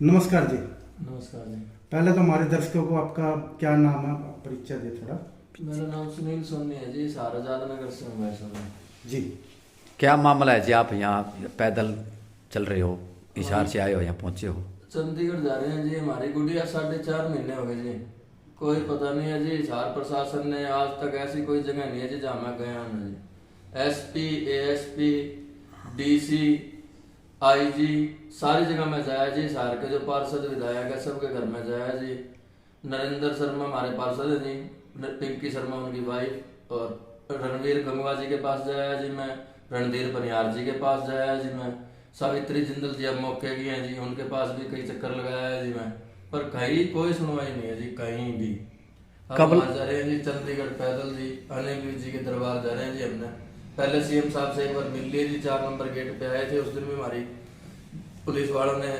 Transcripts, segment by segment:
नमस्कार जी। नमस्कार जी। पहले तो हमारे दर्शकों को आपका क्या नाम है, परिचय दे थोड़ा। मेरा नाम सुनील सोनी है जी, सहाराजाद नगर से हूँ वैसे मैं जी। क्या मामला है जी? आप यहाँ पैदल चल रहे हो, हिसार से आए हो, यहाँ पहुँचे हो? चंडीगढ़ जा रहे हैं जी। हमारी गुड़िया 4.5 महीने हो गए जी। कोई पता नहीं है जी। हिसार प्रशासन ने आज तक ऐसी कोई जगह नहीं है जी जहाँ मैं गया हूँ जी। SP, ASP, DC, IG सारी जगह में जाया जी। हिसार के जो पार्षद विधायक है सबके घर में जाया जी। नरेंद्र शर्मा हमारे पार्षद है जी, पिंकी शर्मा उनकी वाइफ, और रणवीर गंगवा जी के पास जाया जी मैं, रणधीर पनियार जी के पास जाया जी मैं, सावित्री जिंदल जी अब मौके की हैं जी, उनके पास भी कई चक्कर लगाया है जी मैं, पर कहीं कोई सुनवाई नहीं है जी कहीं भी। कब जा रहे हैं जी चंडीगढ़ पैदल जी, अनिल जी के दरबार जा रहे हैं जी। हमने पहले CM साहब से एक बार मिल लिए जी, 4 नंबर गेट पे आए थे। उस दिन भी हमारी पुलिस वालों ने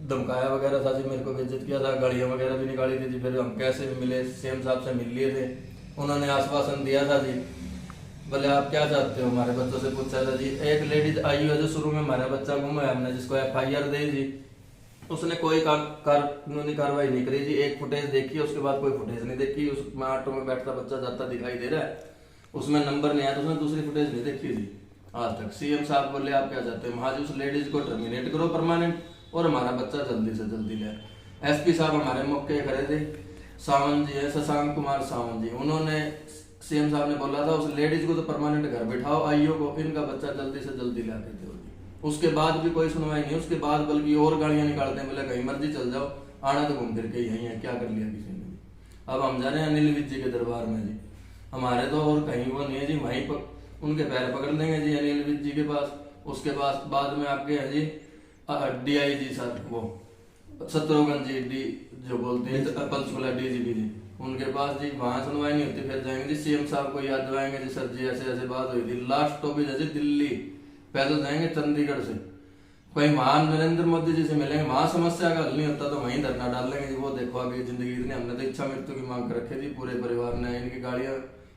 धमकाया वगैरह था जी, मेरे को बेइज्जत किया था, गाड़ियां वगैरह भी निकाली थी जी। फिर हम कैसे भी मिले, CM साहब से मिल लिए थे। उन्होंने आश्वासन दिया था जी, बोले आप क्या चाहते हो, हमारे बच्चों से पूछा था जी। एक लेडीज आई है जो शुरू में हमारा बच्चा गुम है, हमने जिसको FIR दी जी, उसने कोई कानूनी कार्रवाई नहीं करी जी। एक फुटेज देखी, उसके बाद कोई फुटेज नहीं देखी। उसमें ऑटो में बैठता बच्चा जाता दिखाई दे रहा है, उसमें नंबर नहीं आया, तो उसने दूसरी फुटेज नहीं देखी जी आज तक। CM साहब बोले आप क्या चाहते हो, महाजी उस लेडीज को टर्मिनेट करो परमानेंट, और हमारा बच्चा जल्दी से जल्दी ले। SP साहब हमारे मौके खड़े थे, सावंत जी है, शशांक कुमार सावंत जी, उन्होंने CM साहब ने बोला था उस लेडीज को तो परमानेंट घर बिठाओ, IO को इनका बच्चा जल्दी से जल्दी लाके दो। उसके बाद भी कोई सुनवाई नहीं। उसके बाद बल्कि और गाड़ियां निकालते हैं, बोले कहीं मर्जी चल जाओ, आना तो घूम फिर के यही है, क्या कर लिया किसी ने भी। अब हम जा रहे हैं अनिल विज जी के दरबार में जी। हमारे तो और कहीं वो नहीं है जी, वहीं पर उनके पैर पकड़ लेंगे जी अनिल विज जी के पास। उसके बाद में आपके हैं जी DIG सर, वो शत्रुघ्न जी जो बोलते हैं पंचकुला DGP जी, उनके पास जी। वहां सुनवाई नहीं होती, फिर जाएंगे जी CM साहब को याद दिलाएंगे जी, सर जी ऐसे ऐसे बात हुई थी। लास्ट टॉपिक है जी दिल्ली, पैदल जाएंगे चंडीगढ़ से, कहीं वहां नरेंद्र मोदी जी से मिलेंगे, वहां समस्या का हल नहीं होता तो वहीं धरना डाल लेंगे जी। वो देखो अभी जिंदगी इतनी, हमने तो इच्छा मृत्यु की मांग कर रखी थी पूरे परिवार ने। इनकी गाड़ियां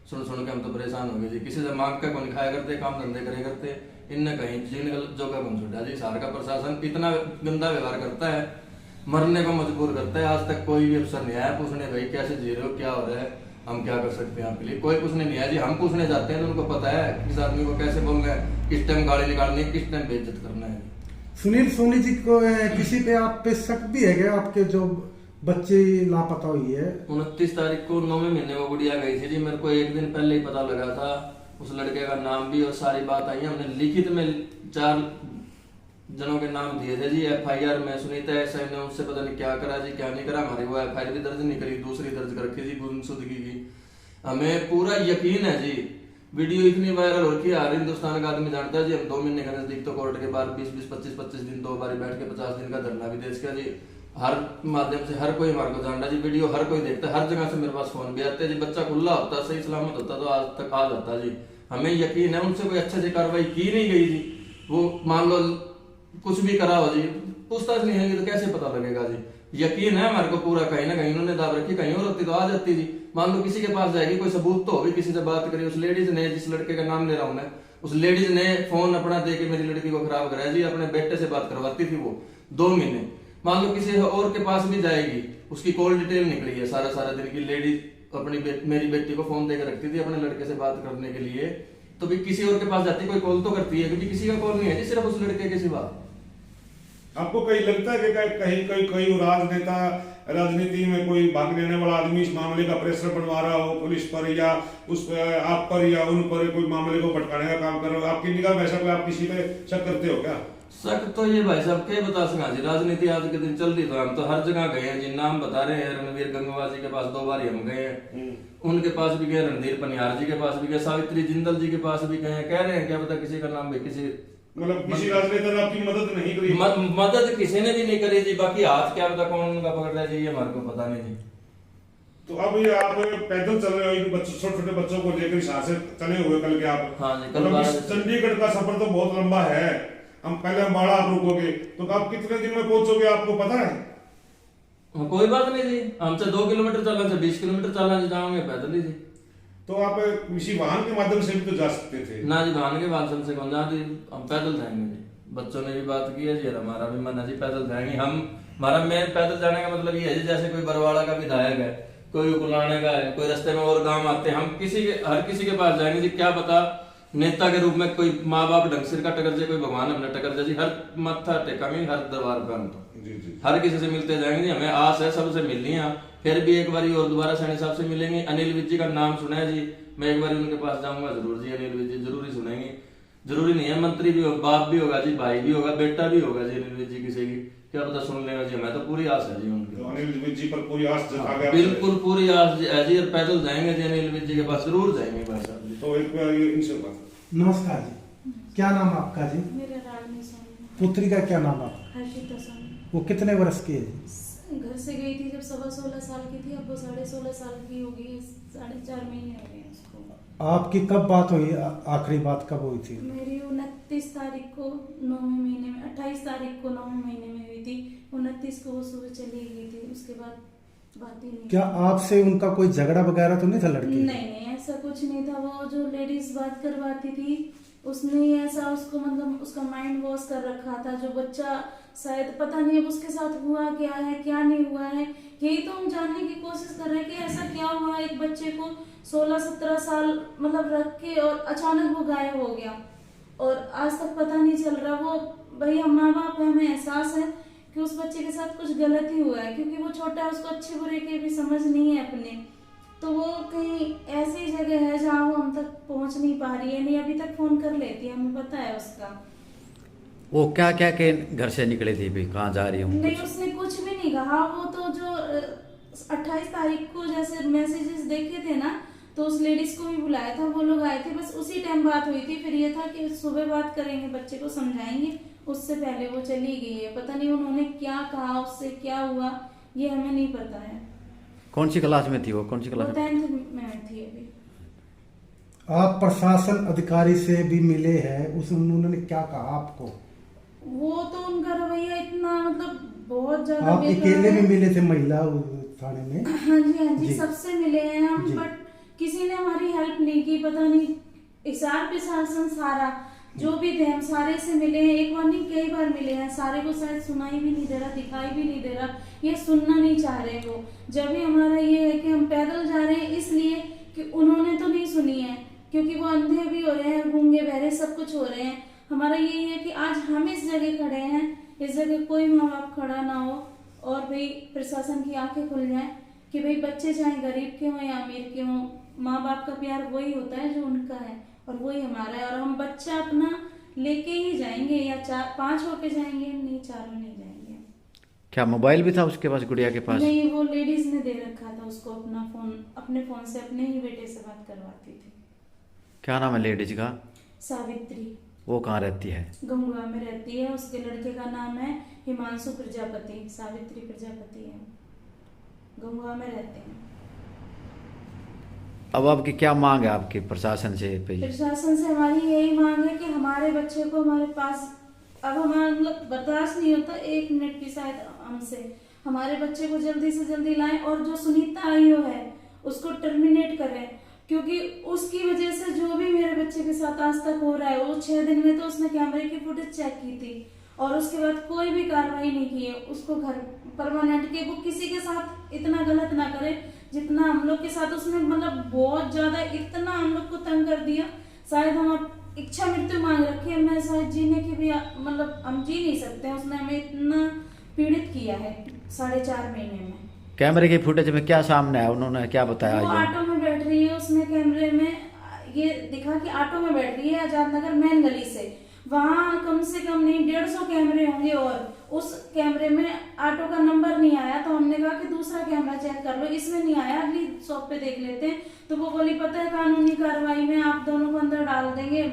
सुन सुन के हम तो परेशान हो गए जी। किसी से मांग का कौन खाया करते, काम धंधे करे करते, इनने कहीं जीने का जोगा कौन छूटा जी। हिसार का प्रशासन इतना गंदा व्यवहार करता है, मरने को मजबूर करता है। आज तक कोई भी अफसर नहीं आया पूछने भाई कैसे जी रहे हो, क्या हो रहा है, हम क्या कर सकते हैं आपके लिए। कोई पूछने नहीं आया जी। हम पूछने जाते हैं तो उनको पता है किस आदमी को कैसे बोलना है, किस टाइम गाड़ी निकालनी है, किस टाइम बेइज्जत करना है। सुनील सोनी जी को किसी पे आप पे शक भी है क्या? आपके जो बच्चे लापता हुई है, 29 तारीख को 9वें महीने वो गुड़िया गई थी जी। मेरे को एक दिन पहले ही पता लगा था, उस लड़के का नाम भी और सारी बात आई है। हमने लिखित में 4 जनों के नाम दिए थे जी। FIR में सुनीता SI ने उससे पता नहीं क्या करा जी, क्या नहीं करा। हमारी वो FIR भी दर्ज नहीं करी, दूसरी दर्ज कर रखी जी गुमशुदगी की। हमें पूरा यकीन है जी, वीडियो इतनी वायरल हो रही है, हर हिंदुस्तान का आदमी जानता है जी। हम 2 महीने के नजदीक तो कोर्ट के बाहर 20-20, 25-25 दिन 2 बार बैठ के 50 दिन का धरना भी दे इसका जी। हर माध्यम से हर कोई हमारे को जानता जी, वीडियो हर कोई देखता है, हर जगह से मेरे पास फोन भी आते हैं जी। बच्चा खुला होता, सही सलामत होता तो आज तक आ जाता जी। हमें यकीन है उनसे कोई अच्छे से कार्रवाई की नहीं गई जी। वो मान लो कुछ भी करा हो जी, पूछताछ नहीं होगी तो कैसे पता लगेगा जी। यकीन है हमारे को पूरा, कहीं ना कहीं उन्होंने दाब रखी, कहीं और होती तो आ जाती जी। मान लो किसी के पास जाएगी, कोई सबूत तो होगी, किसी से बात करी। उस लेडीज ने, जिस लड़के का नाम ले रहा हूं मैं, उस लेडीज ने फोन अपना दे के मेरी लड़की को खराब कराया जी। अपने बेटे से बात करवाती थी वो 2 महीने। मान लो किसी और के पास भी जाएगी, उसकी कॉल डिटेल निकली है सारा दिन की। लेडीज अपनी मेरी बेटी को फोन देकर रखती थी अपने लड़के से बात करने के लिए, तो भी किसी और के पास जाती, कोई कॉल तो करती है, क्योंकि किसी का कॉल नहीं है जी, सिर्फ उस लड़के के सिवा। आपको कहीं लगता है कि कहीं कोई राजनेता, राजनीति में कोई भाग लेने वाला आदमी इस मामले का प्रेशर बनवा रहा हो पुलिस पर, या उस पर, आप पर या उन पर कोई मामले को भटकाने का काम कर रहा हो? आपकी निगाह में ऐसा कोई, आप किसी पे शक करते हो क्या? शक तो ये भाई साहब क्या बता सका जी, राजनीति आज के दिन चल रही, तो हम तो हर जगह गए हैं जी। नाम बता रहे हैं, रणवीर गंगवा जी के पास 2 बार हम गए हैं, उनके पास भी गए, रणधीर पनियार जी के पास भी गए, सावित्री जिंदल जी के पास भी गए। कह रहे हैं क्या पता किसी का नाम भी, किसी मतलब किसी राजनेता ने आपकी मदद नहीं करी? मदद किसी ने भी नहीं करी जी। बाकी हाथ क्या पता कौन उनका पकड़ रहा है जी, ये हमारे को पता नहीं जी। तो अब ये आप पैदल चल रहे हो, इन बच्चों, छोटे छोटे बच्चों को लेकर हिसार से चले हुए कल के आप? हाँ जी, कल मतलब 12 चंडीगढ़ का सफर तो बहुत लंबा है। हम पहले अम्बाड़ा आप रुकोगे तो आप कितने दिन में पहुंचोगे, आपको पता है? कोई बात नहीं जी, हमसे 2 किलोमीटर चलना से 20 किलोमीटर चलना जी, जाओगे पैदल ही जी। तो आप किसी वाहन के माध्यम से भी तो जा सकते थे ना जी, वाहन के माध्यम से कौन जा जी, हम पैदल जाएंगे जी। बच्चों ने भी बात की है जी, और हमारा भी मन है जी पैदल जाएंगे हम। हमारा मेन पैदल जाने का मतलब ये है जी, जैसे कोई बरवाड़ा का विधायक है, कोई उकुलाने का है, कोई रास्ते में और गांव आते हैं, हम हर किसी के पास जाएंगे जी। क्या पता नेता के रूप में कोई माँ बाप ढंग सिर का टकर जाए, कोई भगवान अपने टकर जाए जी। हर मत्था टेका में हर दरबार पे हम तो जी जी हर किसी से मिलते जाएंगे जी। हमें आस है सबसे मिलनी है, फिर भी एक बार और दोबारा सैनी साहब से मिलेंगे। अनिल विज जी का नाम सुना है जी, मैं एक बार उनके पास जाऊंगा जरूर जी। अनिल विज जी जरूर ही सुनेंगे, जरूरी नहीं है मंत्री भी हो, बाप भी होगा जी, भाई भी होगा, बेटा भी होगा जी अनिल विज जी किसी की, क्या पता सुन लेगा जी। हमें तो पूरी आस है जी उनकी, तो अनिल विज जी पर पूरी आस जता गया। बिल्कुल पूरी आस है जी। और पैदल जाएंगे जी अनिल विज जी के पास जरूर जाएंगे भाई साहब जी। तो एक बार ये इनसे बात। नमस्कार जी, क्या नाम आपका जी? मेरा रागनी सोनी। पुत्री का क्या नाम आपका? हर्षिता सोनी। वो कितने वर्ष की है जी? घर से गई थी जब 16.5 साल की थी, अब वो 16.5 साल की हो गई, 4.5 महीने हो गए उसको। आपकी कब बात हुई? आखिरी बात कब हुई थी? मेरी 29 तारीख को 9वें महीने में, 28 तारीख को 9वें महीने में हुई थी। 29 को वो सुबह चली गई थी, उसके बाद बात ही नहीं। क्या आपसे उनका कोई झगड़ा वगैरह तो नहीं था लड़की? नहीं ऐसा कुछ नहीं था। वो जो लेडीज बात करवाती थी उसने ही ऐसा उसको मतलब उसका माइंड वॉश कर रखा था। जो बच्चा शायद पता नहीं अब उसके साथ हुआ क्या है क्या नहीं हुआ है, यही तो हम जानने की कोशिश कर रहे हैं कि ऐसा क्या हुआ एक बच्चे को 16-17 साल मतलब रख के और अचानक वो गायब हो गया और आज तक पता नहीं चल रहा। वो भाई हम माँ बाप है, हमें एहसास है कि उस बच्चे के साथ कुछ गलत ही हुआ है, क्योंकि वो छोटा है, उसको अच्छे बुरे की भी समझ नहीं है अपने। तो वो कहीं ऐसी जगह है जहाँ वो हम तक पहुंच नहीं पा रही है। नहीं अभी तक फोन कर लेती है, हमें पता है उसका। वो क्या क्या के घर से निकले थे भी, कहाँ जा रही हूँ? नहीं उसने कुछ भी नहीं कहा। वो तो जो 28 तारीख को जैसे मैसेजेस देखे थे ना, तो उस लेडीज को भी बुलाया था, वो लोग आए थे, बस उसी टाइम बात हुई थी। फिर ये था कि सुबह बात करेंगे, बच्चे को समझाएंगे, उससे पहले वो चली गई है। पता नहीं उन्होंने क्या कहा, उससे क्या हुआ, ये हमें नहीं पता है। कौन सी क्लास में थी वो? कौन सी वो क्लास में? 10th में थी अभी। आप प्रशासन अधिकारी से भी मिले हैं, उस उन्होंने क्या कहा आपको? वो तो उनका रवैया इतना मतलब बहुत ज्यादा आप बेकार अकेले है। में मिले थे महिला थाने में? हाँ जी जी। सबसे मिले हैं हम, जी। बट किसी ने हमारी हेल्प नहीं की। पता नहीं हिसार प्रशासन सारा जो भी थे, हम सारे से मिले हैं, एक बार नहीं कई बार मिले हैं। सारे को शायद सुनाई भी नहीं दे रहा, दिखाई भी नहीं दे रहा, ये सुनना नहीं चाह रहे वो। जब भी हमारा ये है कि हम पैदल जा रहे हैं इसलिए कि उन्होंने तो नहीं सुनी है, क्योंकि वो अंधे भी हो रहे हैं, गूंगे बहरे सब कुछ हो रहे हैं। हमारा यही है कि आज हम इस जगह खड़े हैं, इस जगह कोई माँ बाप खड़ा ना हो और भाई प्रशासन की आंखें खुल जाए कि भाई बच्चे चाहे गरीब के हों या अमीर के हों, माँ बाप का प्यार वही होता है जो उनका है और वही हमारा है। और हम बच्चा अपना लेके ही जाएंगे, या 4-5 होके जाएंगे, नहीं 4 नहीं जाएंगे। क्या मोबाइल भी था उसके पास, गुड़िया के पास? नहीं वो लेडीज ने दे रखा था उसको अपना फोन, अपने फोन से अपने ही बेटे से बात करवाती थी। क्या नाम है लेडीज का? सावित्री। वो कहाँ रहती है? गंगवा में रहती है। उसके लड़के का नाम है हिमांशु प्रजापति, सावित्री प्रजापति है, गंगवा में रहते हैं। अब आपकी क्या मांग है आपकी प्रशासन से? प्रशासन से हमारी यही मांग है कि हमारे बच्चे को हमारे पास, अब हमारा मतलब बर्दाश्त नहीं होता 1 मिनट की शायद हमसे, हमारे बच्चे को जल्दी से जल्दी लाएं और जो सुनीता आईओ है उसको टर्मिनेट करें, क्योंकि उसकी वजह से जो भी मेरे बच्चे के साथ आज तक हो रहा है, वो 6 दिन में तो उसने कैमरे की फुटेज चेक की थी और उसके बाद कोई भी कार्रवाई नहीं की है। उसको घर परमानेंट के, वो किसी के साथ इतना गलत ना करे जितना हम लोग के साथ उसने मतलब बहुत ज्यादा इतना हम लोग को तंग कर दिया। शायद हम इच्छा मृत्यु मांग रखी है, मैं शायद जीने की भी मतलब हम जी नहीं सकते हैं। उसने हमें इतना पीड़ित किया है 4.5 महीने में। कैमरे की फुटेज में क्या सामने है, उन्होंने क्या बताया? वो ऑटो में बैठ रही है, उसने कैमरे में ये दिखा कि ऑटो में बैठ रही है आजाद नगर मेन गली से, वहां कम से कम नहीं 150 कैमरे होंगे और उस कैमरे में ऑटो का नंबर नहीं आया। तो हमने कहा कि दूसरा कैमरा चेक कर लो, इसमें नहीं आया, अगली शॉप पे देख लेते हैं। तो वो बोली पता है कानूनी कार्रवाई में आप दोनों को अंदर डाल देंगे,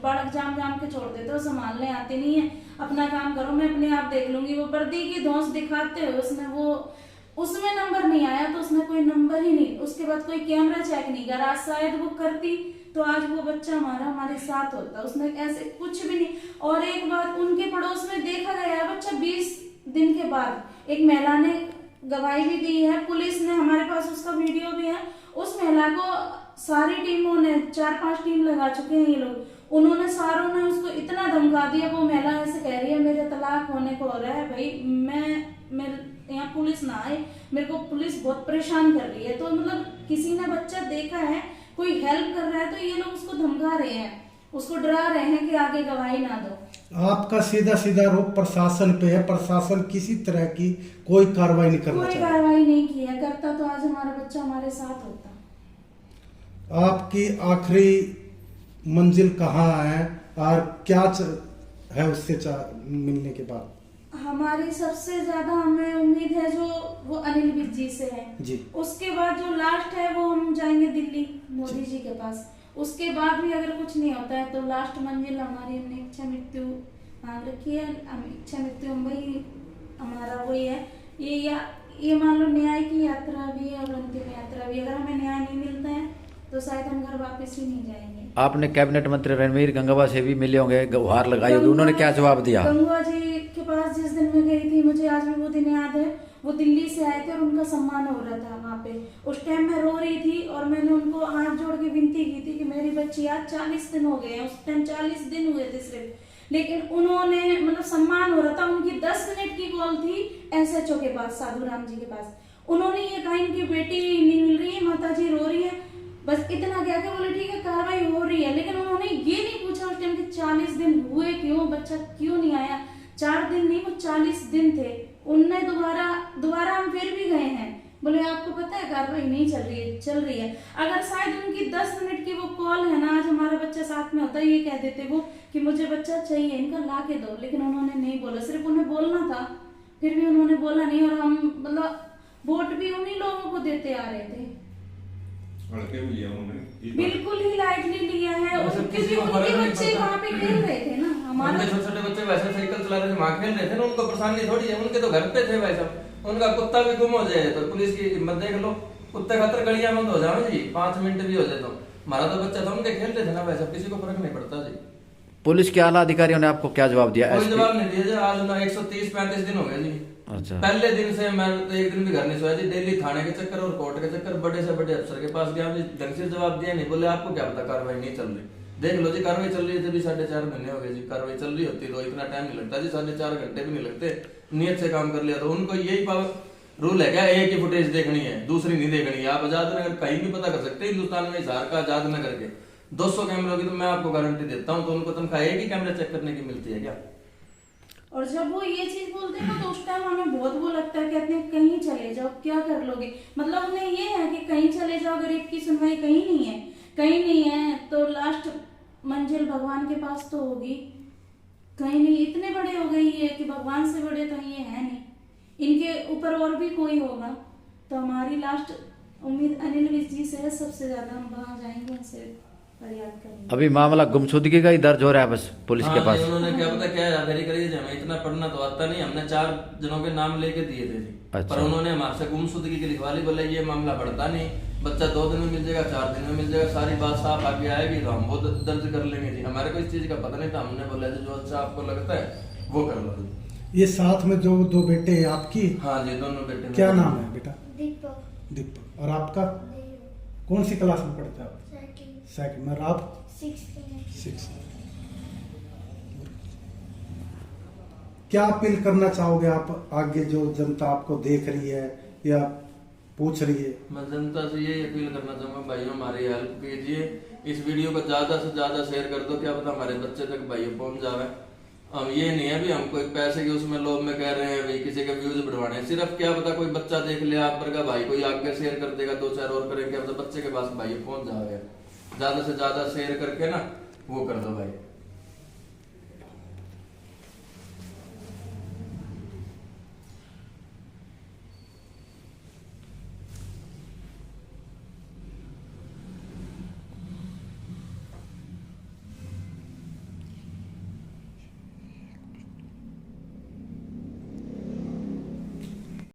बड़क जाम के छोड़ देते हो, संभालने आते नहीं है, अपना काम करो, मैं अपने आप देख लूंगी। वो वर्दी की धौंस दिखाते हुए उसने वो उसमें नंबर नहीं आया, तो उसने कोई नंबर ही नहीं, उसके बाद कोई कैमरा चेक नहीं करा। शायद वो करती तो आज वो बच्चा हमारे साथ होता। उसने ऐसे कुछ भी नहीं। और एक बात, उनके पड़ोस में देखा गया बच्चा 20 दिन के बाद, एक महिला ने गवाही भी दी है, पुलिस ने, हमारे पास उसका वीडियो भी है। उस महिला को सारी टीमों ने 4-5 टीम लगा चुके हैं ये लोग, उन्होंने सारों ने उसको इतना धमका दिया। वो महिला ऐसे कह रही है मेरे तलाक होने को हो रहा है, भाई मैं यहाँ पुलिस ना आए, मेरे को पुलिस बहुत परेशान कर रही है। तो मतलब किसी ने बच्चा देखा है, कोई हेल्प कर रहा है, तो ये लोग उसको धमका रहे हैं, उसको डरा रहे हैं कि आगे गवाही ना दो। आपका सीधा सीधा रोप प्रशासन पे है, प्रशासन किसी तरह की कोई कार्रवाई नहीं करना कोई चाहिए। कार्रवाई नहीं किया, करता तो आज हमारा बच्चा हमारे साथ होता। आपकी आखिरी मंजिल कहाँ है और क्या है उससे मिलने के बाद? हमारी सबसे ज्यादा हमें उम्मीद है जो वो अनिल विज जी से है जी। उसके बाद जो लास्ट है वो हम जाएंगे दिल्ली मोदी जी के पास। उसके बाद भी अगर कुछ नहीं होता है तो लास्ट मंजिल हमारी, हमने इच्छा मृत्यु मांग रखी है। इच्छा मृत्यु वही हमारा वही है। ये मान लो न्याय की यात्रा भी है और अंतिम यात्रा भी। अगर हमें न्याय नहीं मिलता है तो शायद हम घर वापस ही नहीं जाएंगे। आपने कैबिनेट मंत्री रणवीर गंगवा से भी मिले होंगे, गुहार लगाई होगी, उन्होंने क्या जवाब दिया? गंगवा जी के पास जिस दिन मैं गई थी, मुझे आज भी वो दिन याद है। वो दिल्ली से आए थे और उनका सम्मान हो रहा था वहाँ पे। उस टाइम मैं रो रही थी और मैंने उनको हाथ जोड़ के विनती की थी कि मेरी बच्ची आज 40 दिन हो गए हैं। उस टाइम 40 दिन हुए थे सिर्फ, लेकिन उन्होंने मतलब सम्मान हो रहा था। उनकी 10 मिनट की कॉल थी SHO के पास, साधु राम जी के पास। उन्होंने ये कहा इनकी बेटी नहीं मिल रही है, माता जी रो रही है, बस इतना क्या के बोले ठीक है कार्रवाई हो रही है। लेकिन उन्होंने ये नहीं पूछा उस टाइम कि 40 दिन हुए क्यों, बच्चा क्यों नहीं आया। 4 दिन नहीं, वो 40 दिन थे। उनने दोबारा हम फिर भी गए हैं, बोले आपको पता है कार्रवाई नहीं चल रही है। अगर शायद उनकी 10 मिनट की वो कॉल है ना, आज हमारा बच्चा साथ में होता, ये कह देते वो कि मुझे बच्चा चाहिए, इनका ला के दो। लेकिन उन्होंने नहीं बोला, सिर्फ उन्हें बोलना था, फिर भी उन्होंने बोला नहीं। और हम मतलब वोट भी उन्हीं लोगों को देते आ रहे थे, बिल्कुल ही लाइटली लिया है। क्योंकि उनके बच्चे वहाँ पे खेल रहे थे ना, हमारे छोटे बच्चे वैसे साइकिल चला रहे थे, वहाँ खेल रहे थे ना, उनको परेशानी थोड़ी है। उनके तो घर पे थे भाई साहब। उनका कुत्ता भी गुम हो जाए तो पुलिस की हिम्मत देख लो, कुत्ते खातर गलियां बंद हो जाओ जी, 5 मिनट भी हो जाए तो। हमारा तो बच्चा था, उनके खेल रहे थे ना भाई साहब, किसी को फर्क नहीं पड़ता जी। पुलिस के आला अधिकारियों ने आपको क्या जवाब दिया? कोई जवाब नहीं दिया। आज ना 130-35 दिन हो गए जी। अच्छा। पहले दिन से मैं तो एक दिन भी घर नहीं सोया जी। डेली थाने के चक्कर और कोर्ट के चक्कर, बड़े से बड़े अफसर के पास गया जी, ढंग से जवाब दिया नहीं। बोले आपको क्या पता कार्रवाई नहीं चल रही। देख लो जी कार्रवाई चल रही है जब 4.5 महीने हो गए जी। कार्रवाई चल रही होती तो इतना टाइम नहीं लगता जी, 4.5 घंटे भी नहीं लगते। नियत से काम कर लिया तो उनको यही पावर रूल है क्या, एक ही फुटेज देखनी है, दूसरी नहीं देखनी है। आप आजाद नगर कहीं भी पता कर सकते हैं हिंदुस्तान में, हिसार का आजाद नगर के 200 कैमरों की तो मैं आपको गारंटी देता हूँ। तो उनको तनख्वाह एक ही कैमरा चेक करने की मिलती है क्या? और जब वो ये चीज बोलते हैं ना तो उस टाइम हमें बहुत वो लगता है, कहते हैं कहीं चले जाओ, क्या कर लोगे। मतलब उन्हें ये है कि कहीं चले जाओ, अगर एक की सुनवाई कहीं नहीं है तो लास्ट मंजिल भगवान के पास तो होगी। कहीं नहीं, इतने बड़े हो गए ये कि भगवान से बड़े तो ये है नहीं, इनके ऊपर और भी कोई होगा। तो हमारी लास्ट उम्मीद अनिल विज जी से है, सबसे ज्यादा हम वहां जाएंगे, उनसे फरियाद करेंगे। अभी मामला गुमशुदगी का ही दर्ज हो रहा है बस पुलिस के पास। उन्होंने क्या पता क्या यादगारी करी है, हमें इतना पढ़ना तो आता नहीं। हमने 4 जनों के नाम लेके दिए थे जी। अच्छा। पर उन्होंने हमारे से गुमशुदगी की लिखवा ली। बोले ये मामला बढ़ता नहीं, बच्चा 2 दिन में मिल जाएगा, 4 दिन में मिल जाएगा, सारी बात साफ आगे आएगी तो हम वो दर्ज कर लेंगे जी। हमारे को इस चीज का पता नहीं था। हमने बोला जो अच्छा आपको लगता है वो कर लो। ये साथ में जो 2 बेटे हैं आपकी? हाँ जी, दोनों बेटे। क्या नाम है बेटा? दीपक। और आपका? कौन सी क्लास में पढ़ते हैं आप? सेकंड। और आप? 6। क्या अपील करना चाहोगे आप आगे, जो जनता आपको देख रही है या पूछ रही है? मैं जनता से ये अपील करना चाहूंगा, भाइयों हमारी हेल्प कीजिए, इस वीडियो को ज्यादा से ज्यादा शेयर कर दो, क्या पता हमारे बच्चे तक भाइयों पहुंच जावे। हम ये नहीं है भी हम कोई पैसे के उसमें लोभ में कह रहे हैं भाई किसी के व्यूज बढ़वाने, सिर्फ क्या पता कोई बच्चा देख ले आप पर का भाई, कोई आगे शेयर कर देगा, 2-4 और करेंगे, क्या पता बच्चे के पास भाई पहुंच जावे। ज्यादा से ज्यादा शेयर करके ना वो कर दो भाई।